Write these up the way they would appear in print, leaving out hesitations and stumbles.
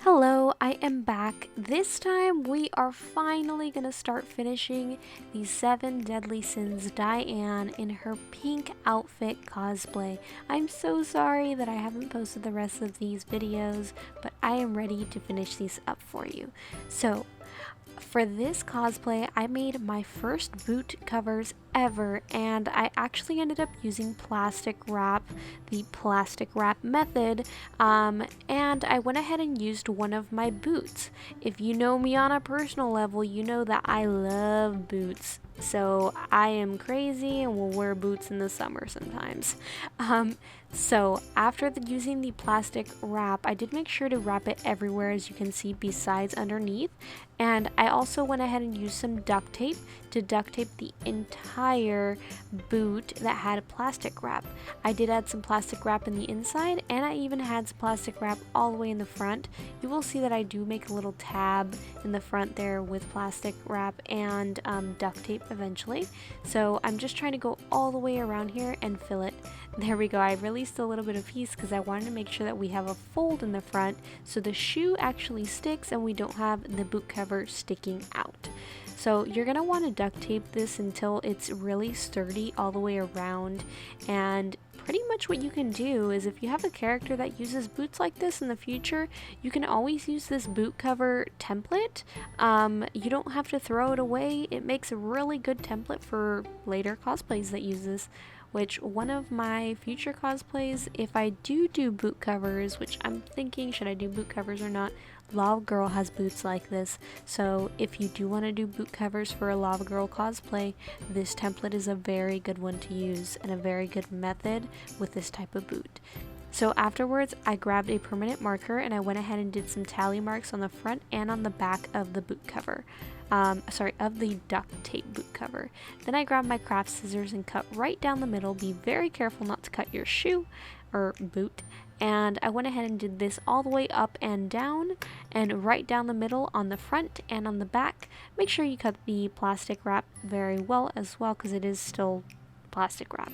Hello, I am back. This time we are finally going to start finishing the 7 Deadly Sins Diane in her pink outfit cosplay. I'm so sorry that I haven't posted the rest of these videos, but I am ready to finish these up for you. So, for this cosplay, I made my first boot covers ever, and I actually ended up using plastic wrap, the plastic wrap method, and I went ahead and used one of my boots. If you know me on a personal level, you know that I love boots. So I am crazy and will wear boots in the summer sometimes. So after using the plastic wrap, I did make sure to wrap it everywhere, as you can see, besides underneath. And I also went ahead and used some duct tape to duct tape the entire boot that had plastic wrap. I did add some plastic wrap in the inside, and I even had some plastic wrap all the way in the front. You will see that I do make a little tab in the front there with plastic wrap and duct tape eventually. So I'm just trying to go all the way around here and fill it. There we go. I released a little bit of piece because I wanted to make sure that we have a fold in the front so the shoe actually sticks and we don't have the boot cover sticking out. So you're going to want to duct tape this until it's really sturdy all the way around. And pretty much what you can do is, if you have a character that uses boots like this in the future, you can always use this boot cover template. You don't have to throw it away. It makes a really good template for later cosplays that use this. Which, one of my future cosplays, if I do boot covers, which I'm thinking, should I do boot covers or not? Lava Girl has boots like this, so if you do want to do boot covers for a Lava Girl cosplay, this template is a very good one to use and a very good method with this type of boot. So afterwards, I grabbed a permanent marker and I went ahead and did some tally marks on the front and on the back of the boot cover. Of the duct tape boot cover. Then I grabbed my craft scissors and cut right down the middle. Be very careful not to cut your shoe or boot. And I went ahead and did this all the way up and down and right down the middle on the front and on the back. Make sure you cut the plastic wrap very well as well, because it is still plastic wrap.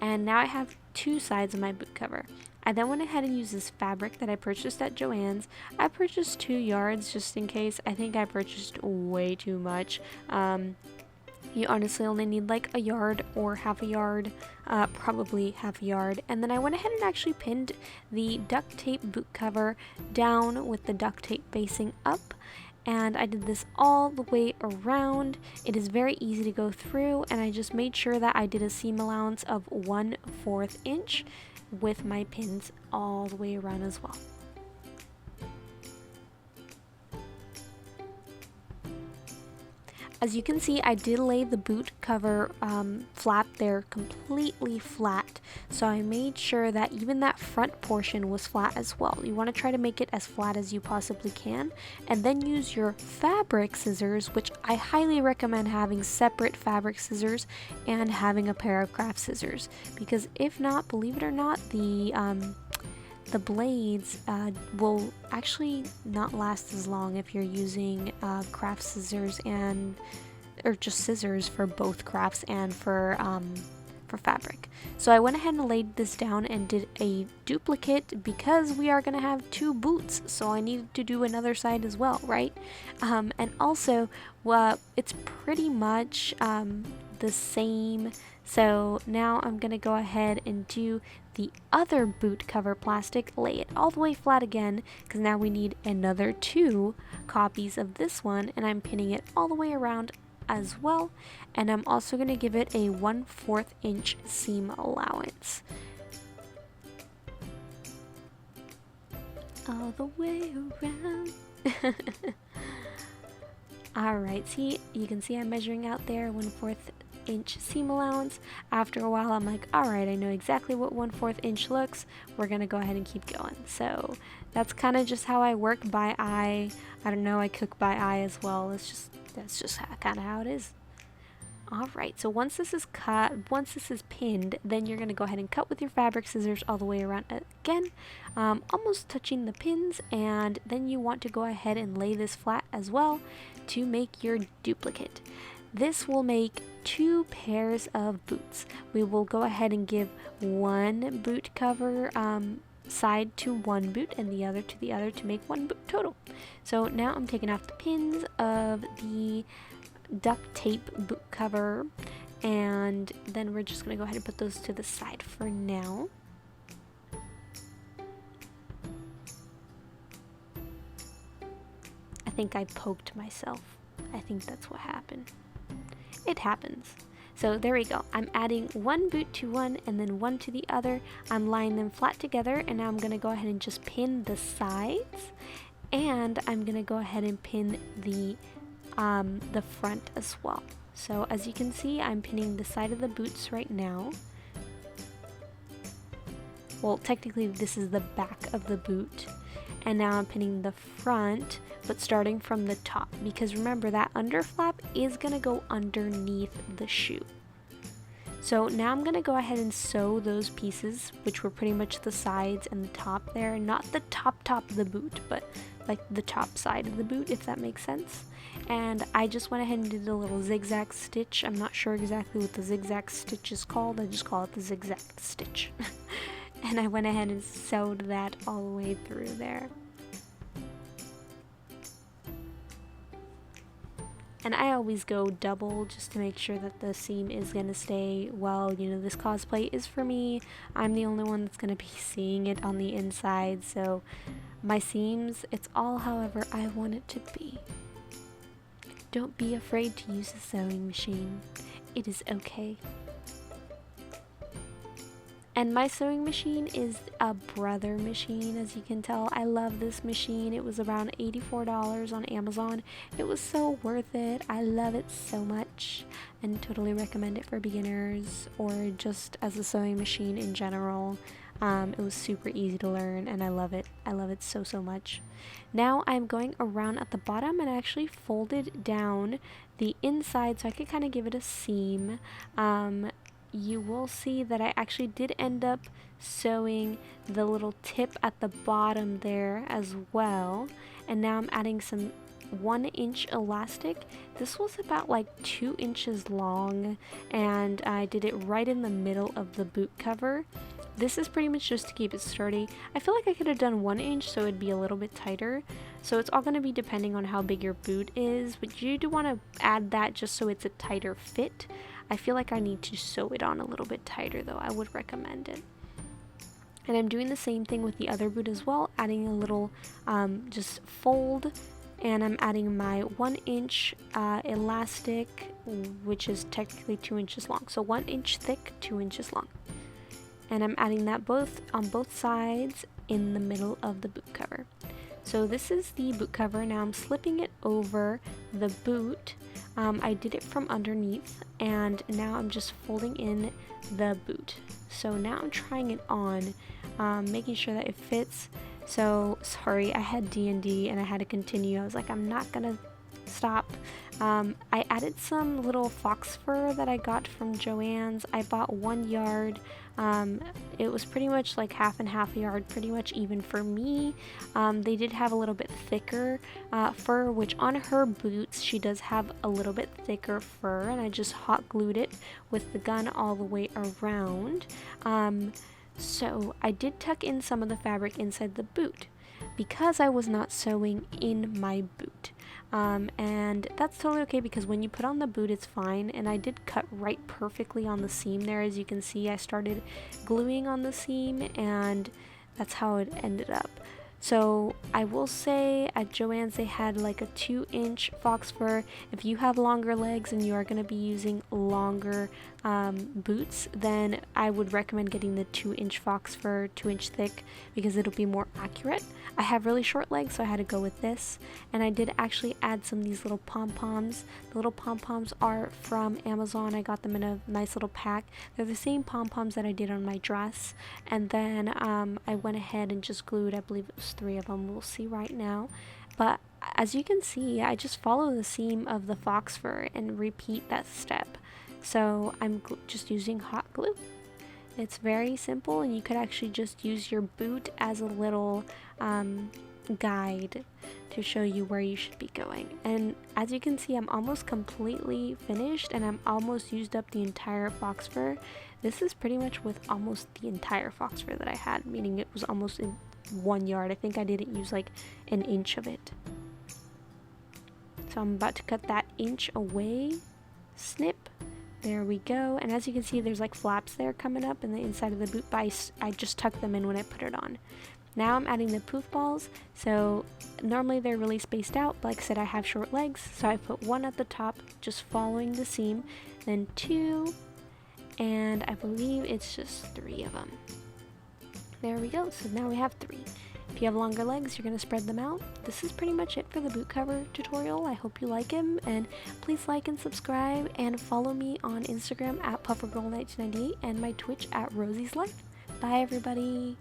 And now I have two sides of my boot cover. I then went ahead and used this fabric that I purchased at Joann's. I purchased 2 yards just in case. I think I purchased way too much. You honestly only need like a yard or half a yard, probably half a yard. And then I went ahead and actually pinned the duct tape boot cover down with the duct tape facing up. And I did this all the way around. It is very easy to go through, and I just made sure that I did a seam allowance of 1/4 inch with my pins all the way around as well. As you can see, I did lay the boot cover flap there completely flat, so I made sure that even that front portion was flat as well. You want to try to make it as flat as you possibly can, and then use your fabric scissors, which I highly recommend having separate fabric scissors and having a pair of craft scissors, because if not, believe it or not, the blades will actually not last as long if you're using craft scissors or just scissors for both crafts and for fabric. So I went ahead and laid this down and did a duplicate because we are going to have 2 boots, so I needed to do another side as well, right? And also, it's pretty much the same. So now I'm going to go ahead and do the other boot cover plastic, lay it all the way flat again, because now we need another 2 copies of this one, and I'm pinning it all the way around as well. And I'm also going to give it a 1/4 inch seam allowance. All the way around. Alright, see, you can see I'm measuring out there 1/4 inch seam allowance. After a while, I'm like, alright, I know exactly what 1/4 inch looks. We're gonna go ahead and keep going. So that's kind of just how I work by eye. I don't know, I cook by eye as well. That's just kind of how it is. Alright, so once this is cut, once this is pinned, then you're going to go ahead and cut with your fabric scissors all the way around again, almost touching the pins, and then you want to go ahead and lay this flat as well to make your duplicate. This will make 2 pairs of boots. We will go ahead and give one boot cover side to one boot and the other to the other to make one boot total. So now I'm taking off the pins of the duct tape boot cover, and then we're just going to go ahead and put those to the side for now. I think I poked myself. I think that's what happened. It happens. So there we go. I'm adding one boot to one and then one to the other. I'm lining them flat together, and now I'm going to go ahead and just pin the sides, and I'm going to go ahead and pin the front as well. So as you can see, I'm pinning the side of the boots right now. Well, technically this is the back of the boot, and now I'm pinning the front, but starting from the top, because remember that under flap is going to go underneath the shoe. So now I'm going to go ahead and sew those pieces, which were pretty much the sides and the top there, not the top of the boot, but like the top side of the boot, if that makes sense. And I just went ahead and did a little zigzag stitch. I'm not sure exactly what the zigzag stitch is called. I just call it the zigzag stitch. And I went ahead and sewed that all the way through there. And I always go double just to make sure that the seam is going to stay well. You know, this cosplay is for me. I'm the only one that's going to be seeing it on the inside. So my seams, it's all however I want it to be. Don't be afraid to use a sewing machine. It is okay. And my sewing machine is a Brother machine, as you can tell. I love this machine. It was around $84 on Amazon. It was so worth it. I love it so much and totally recommend it for beginners or just as a sewing machine in general. It was super easy to learn, and I love it. I love it so much. Now I'm going around at the bottom and actually folded down the inside so I could kind of give it a seam. You will see that I actually did end up sewing the little tip at the bottom there as well. And now I'm adding some 1-inch elastic. This was about like 2 inches long, and I did it right in the middle of the boot cover. This is pretty much just to keep it sturdy. I feel like I could have done 1 inch so it'd be a little bit tighter. So it's all going to be depending on how big your boot is, but you do want to add that just so it's a tighter fit. I feel like I need to sew it on a little bit tighter though. I would recommend it. And I'm doing the same thing with the other boot as well, adding a little just fold, and I'm adding my 1-inch elastic, which is technically 2 inches long. So 1 inch thick, 2 inches long. And I'm adding that both on both sides in the middle of the boot cover. So this is the boot cover. Now I'm slipping it over the boot. I did it from underneath, and now I'm just folding in the boot. So now I'm trying it on, making sure that it fits. So sorry, I had D&D and I had to continue. I was like, I'm not gonna stop. I added some little fox fur that I got from Joann's. I bought 1 yard. It was pretty much like half and half a yard, pretty much even for me. They did have a little bit thicker fur, which on her boots she does have a little bit thicker fur, and I just hot glued it with the gun all the way around. So I did tuck in some of the fabric inside the boot because I was not sewing in my boot. And that's totally okay because when you put on the boot it's fine, and I did cut right perfectly on the seam there. As you can see, I started gluing on the seam, and that's how it ended up. So I will say at Joann's they had like a 2-inch fox fur. If you have longer legs and you are going to be using longer boots, then I would recommend getting the 2-inch fox fur, 2-inch thick, because it'll be more accurate. I have really short legs, so I had to go with this. And I did actually add some of these little pom-poms. The little pom-poms are from Amazon. I got them in a nice little pack. They're the same pom-poms that I did on my dress. And then I went ahead and just glued, I believe it was 3 of them. We'll see right now. But as you can see, I just follow the seam of the fox fur and repeat that step. So I'm just using hot glue. It's very simple, and you could actually just use your boot as a little guide to show you where you should be going. And as you can see, I'm almost completely finished and I'm almost used up the entire fox fur. This is pretty much with almost the entire fox fur that I had, meaning it was almost in 1 yard. I think I didn't use like an inch of it. So I'm about to cut that inch away. Snip. There we go. And as you can see, there's like flaps there coming up in the inside of the boot, but I just tucked them in when I put it on. Now I'm adding the poof balls. So normally they're really spaced out, but like I said, I have short legs, so I put one at the top, just following the seam, then 2, and I believe it's just 3 of them. There we go. So now we have 3. If you have longer legs, you're going to spread them out. This is pretty much it for the boot cover tutorial. I hope you like him, and please like and subscribe, and follow me on Instagram at PufferGirl1998 and my Twitch at Rosie's Life. Bye everybody!